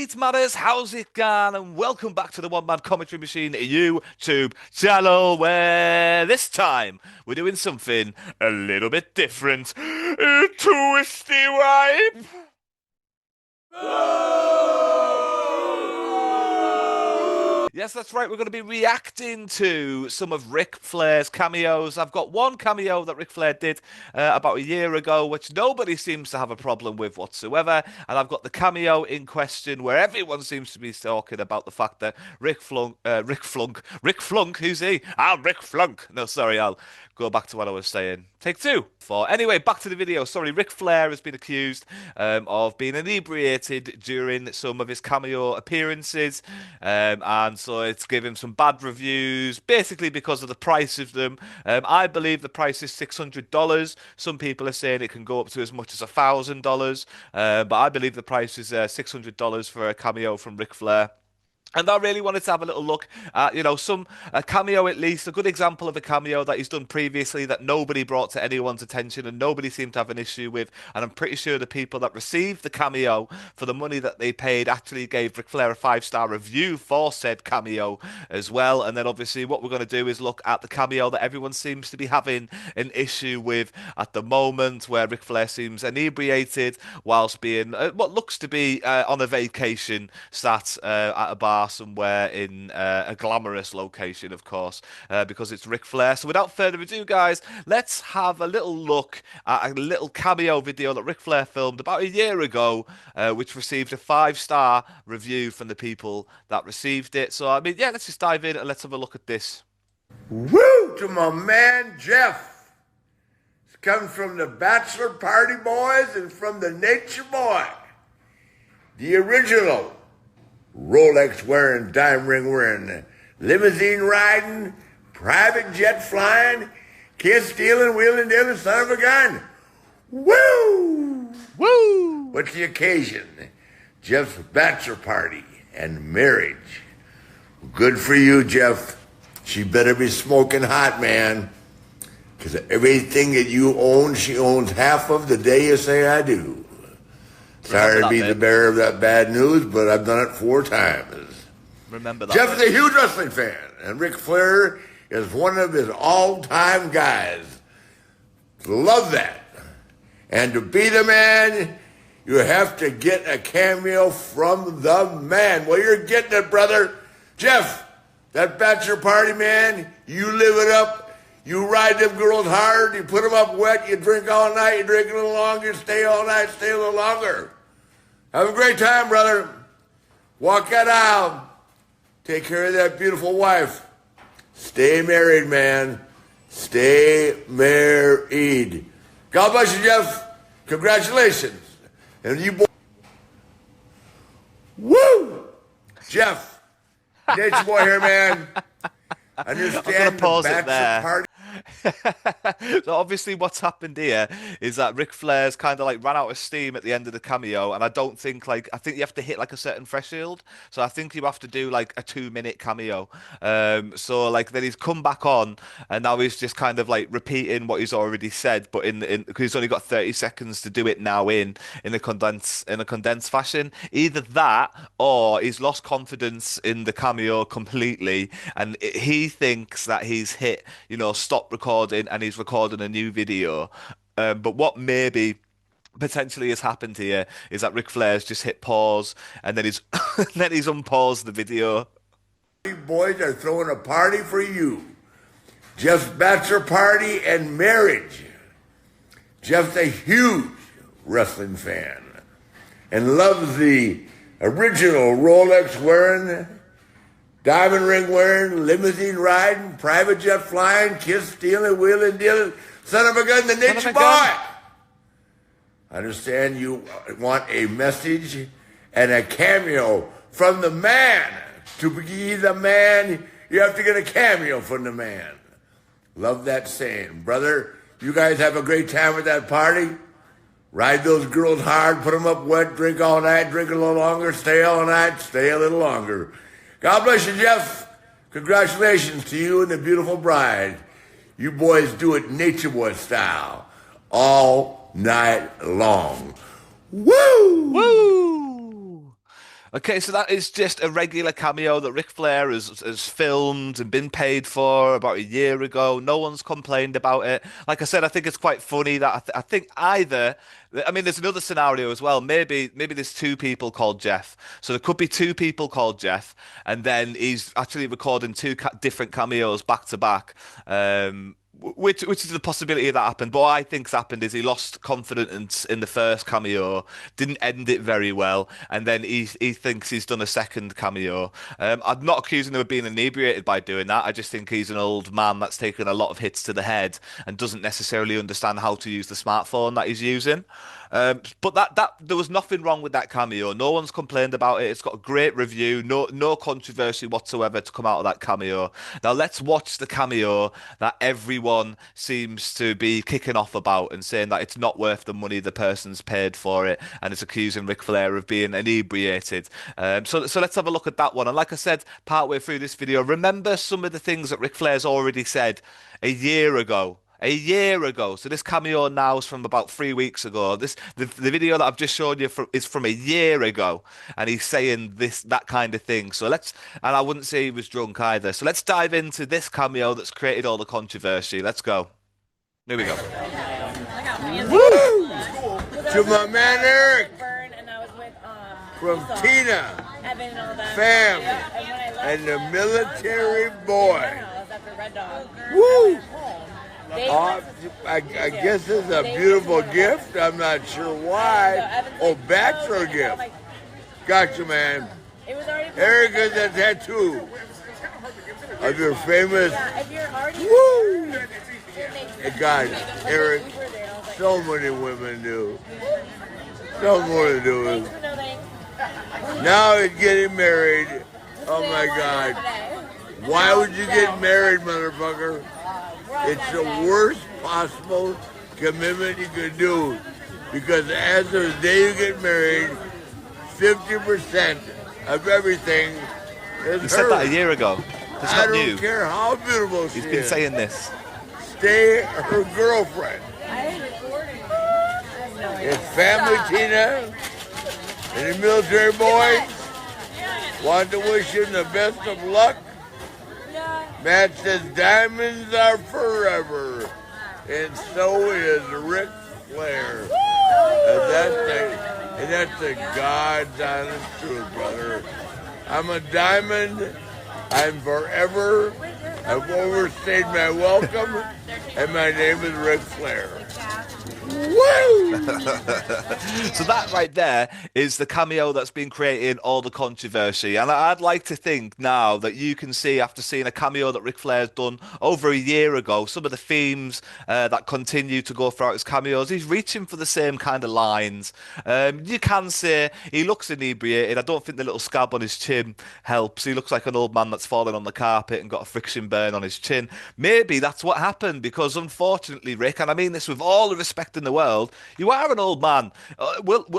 Street Matters, how's it going? And welcome back to the One Man Commentary Machine YouTube channel, where this time we're doing something a little bit different. A twisty wipe. Yes, that's right. We're going to be reacting to some of Ric Flair's cameos. I've got one cameo that Ric Flair did about a year ago, which nobody seems to have a problem with whatsoever. And I've got the cameo in question where everyone seems to be talking about the fact that Ric Flunk, who's he? Ric Flunk. No, sorry, I'll go back to what I was saying. Take two. Anyway, back to the video. Sorry, Ric Flair has been accused of being inebriated during some of his cameo appearances, and so it's given some bad reviews, basically because of the price of them. I believe the price is $600. Some people are saying it can go up to as much as $1,000, but I believe the price is $600 for a cameo from Ric Flair. And I really wanted to have a little look at, a cameo at least, a good example of a cameo that he's done previously that nobody brought to anyone's attention and nobody seemed to have an issue with. And I'm pretty sure the people that received the cameo for the money that they paid actually gave Ric Flair a 5-star review for said cameo as well. And then obviously what we're going to do is look at the cameo that everyone seems to be having an issue with at the moment, where Ric Flair seems inebriated whilst being what looks to be on a vacation, sat at a bar somewhere in a glamorous location, of course, because it's Ric Flair. So without further ado, guys, let's have a little look at a little cameo video that Ric Flair filmed about a year ago, which received a 5-star review from the people that received it. So, I mean, yeah, let's just dive in and let's have a look at this. Woo! To my man, Jeff. It's coming from the Bachelor Party Boys and from the Nature Boy. The original Rolex wearing, diamond ring wearing, limousine riding, private jet flying, kiss stealing, wheeling dealing, son of a gun. Woo! Woo! What's the occasion? Jeff's bachelor party and marriage. Good for you, Jeff. She better be smoking hot, man. Because everything that you own, she owns half of the day you say I do. Sorry to be the bearer of that bad news, but I've done it 4 times. Remember that. Jeff is a huge wrestling fan, and Ric Flair is one of his all-time guys. Love that. And to be the man, you have to get a cameo from the man. Well, you're getting it, brother. Jeff, that bachelor party, man, you live it up. You ride them girls hard, you put them up wet, you drink all night, you drink a little longer, stay all night, stay a little longer. Have a great time, brother. Walk that aisle. Take care of that beautiful wife. Stay married, man. Stay married. God bless you, Jeff. Congratulations. And you boy. Woo! Jeff. Nature Boy here, man. Understand I'm gonna pause the it there. party. So obviously what's happened here is that Ric Flair's kind of like ran out of steam at the end of the cameo, and I don't think I think you have to hit like a certain threshold. So I think you have to do like a 2-minute cameo. So like then he's come back on and now he's just kind of like repeating what he's already said, but in because he's only got 30 seconds to do it now in a condensed fashion. Either that or he's lost confidence in the cameo completely, and he thinks that he's hit, stop recording and he's recording a new video. But what maybe potentially has happened here is that Ric Flair's just hit pause and then he's then he's unpaused the video. Boys are throwing a party for you. Jeff's bachelor party and marriage. Jeff's a huge wrestling fan and loves the original Rolex wearing, diamond ring wearing, limousine riding, private jet flying, kiss stealing, wheeling dealing, son of a gun, the Nature Boy. I understand you want a message and a cameo from the man. To be the man, you have to get a cameo from the man. Love that saying. Brother, you guys have a great time at that party. Ride those girls hard, put them up wet, drink all night, drink a little longer, stay all night, stay a little longer. God bless you, Jeff. Congratulations to you and the beautiful bride. You boys do it Nature Boy style all night long. Woo! Woo! Okay, so that is just a regular cameo that Ric Flair has filmed and been paid for about a year ago. No one's complained about it. Like I said, I think it's quite funny that I think either. I mean, there's another scenario as well. Maybe there's two people called Jeff. So there could be two people called Jeff, and then he's actually recording two different cameos back to back. Which is the possibility that happened. But what I think's happened is he lost confidence in the first cameo, didn't end it very well, and then he thinks he's done a second cameo. I'm not accusing him of being inebriated by doing that. I just think he's an old man that's taken a lot of hits to the head and doesn't necessarily understand how to use the smartphone that he's using. But that there was nothing wrong with that cameo. No one's complained about it. It's got a great review. No controversy whatsoever to come out of that cameo. Now let's watch the cameo that everyone seems to be kicking off about and saying that it's not worth the money the person's paid for it, and it's accusing Ric Flair of being inebriated. So let's have a look at that one. And like I said, partway through this video, remember some of the things that Ric Flair's already said a year ago. A year ago. So this cameo now is from about 3 weeks ago. The video that I've just shown you is from a year ago, and he's saying that kind of thing. And I wouldn't say he was drunk either. So let's dive into this cameo that's created all the controversy. Let's go. Here we go. Woo! To my man Eric from Tina, fam, and the military boy. Woo! I guess it's a beautiful gift. I'm not sure why. Oh, bachelor gift. Gotcha, man. Eric has a tattoo of your famous. Woo! God, Eric, so many women do. So many do. Now he's getting married. Oh my God. Why would you get married, motherfucker? It's the worst possible commitment you could do, because as of the day you get married, 50% of everything is He said that a year ago. It's I not don't new. care how beautiful she He's been is. saying this. Stay her girlfriend. It's family, Tina, and the military boy. Want to wish him the best of luck. Matt says diamonds are forever, and so is Ric Flair. And that's the God's honest truth, brother. I'm a diamond. I'm forever. I've overstayed my welcome, and my name is Ric Flair. Woo! So that right there is the cameo that's been creating all the controversy. And I'd like to think now that you can see, after seeing a cameo that Ric Flair's done over a year ago, some of the themes that continue to go throughout his cameos, he's reaching for the same kind of lines. You can say he looks inebriated. I don't think the little scab on his chin helps. He looks like an old man that's fallen on the carpet and got a friction burn on his chin. Maybe that's what happened, because unfortunately, Rick, and I mean this with all the respect in the world, you are an old man.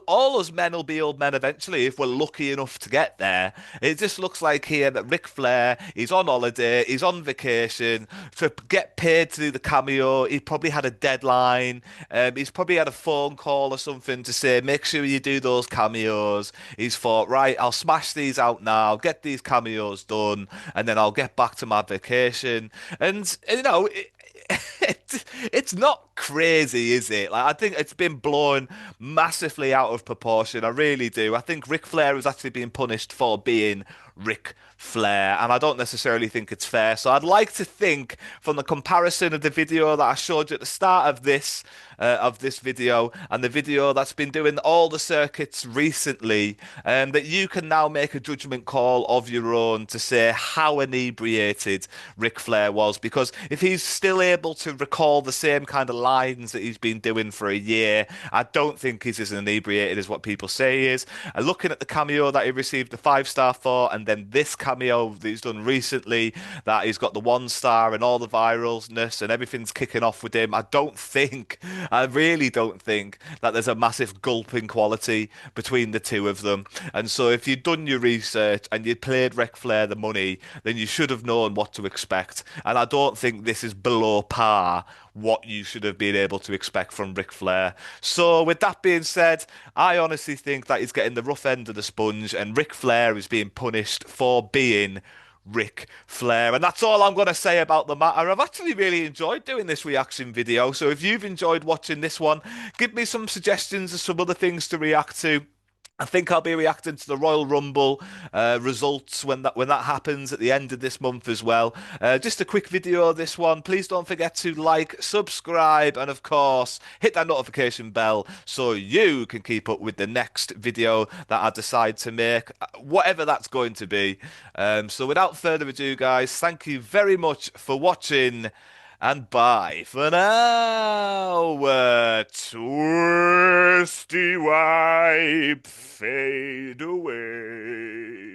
All us men will be old men eventually if we're lucky enough to get there. It just looks like here that Ric Flair, he's on holiday, he's on vacation, to get paid to do the cameo. He probably had a deadline. He's probably had a phone call or something to say, make sure you do those cameos. He's thought, right, I'll smash these out now, get these cameos done, and then I'll get back to my vacation. And you know, it's not crazy, is it? Like, I think it's been blown massively out of proportion. I really do. I think Ric Flair is actually being punished for being Ric Flair, and I don't necessarily think it's fair. So I'd like to think, from the comparison of the video that I showed you at the start of this video and the video that's been doing all the circuits recently, that you can now make a judgment call of your own to say how inebriated Ric Flair was. Because if he's still able to recall the same kind of lines that he's been doing for a year, I don't think he's as inebriated as what people say he is. And looking at the cameo that he received the 5-star for, and then this cameo that he's done recently, that he's got the 1-star and all the viralness and everything's kicking off with him, I really don't think that there's a massive gulping quality between the two of them. And so if you'd done your research and you'd played Ric Flair the money, then you should have known what to expect. And I don't think this is below par what you should have been able to expect from Ric Flair. So, with that being said, I honestly think that he's getting the rough end of the sponge, and Ric Flair is being punished for being Ric Flair. And that's all I'm going to say about the matter. I've actually really enjoyed doing this reaction video. So if you've enjoyed watching this one, give me some suggestions of some other things to react to. I think I'll be reacting to the Royal Rumble results when that happens at the end of this month as well. Just a quick video of this one. Please don't forget to like, subscribe, and of course hit that notification bell so you can keep up with the next video that I decide to make, whatever that's going to be. So without further ado, guys, thank you very much for watching. And bye for now. Twisty wipe, fade away.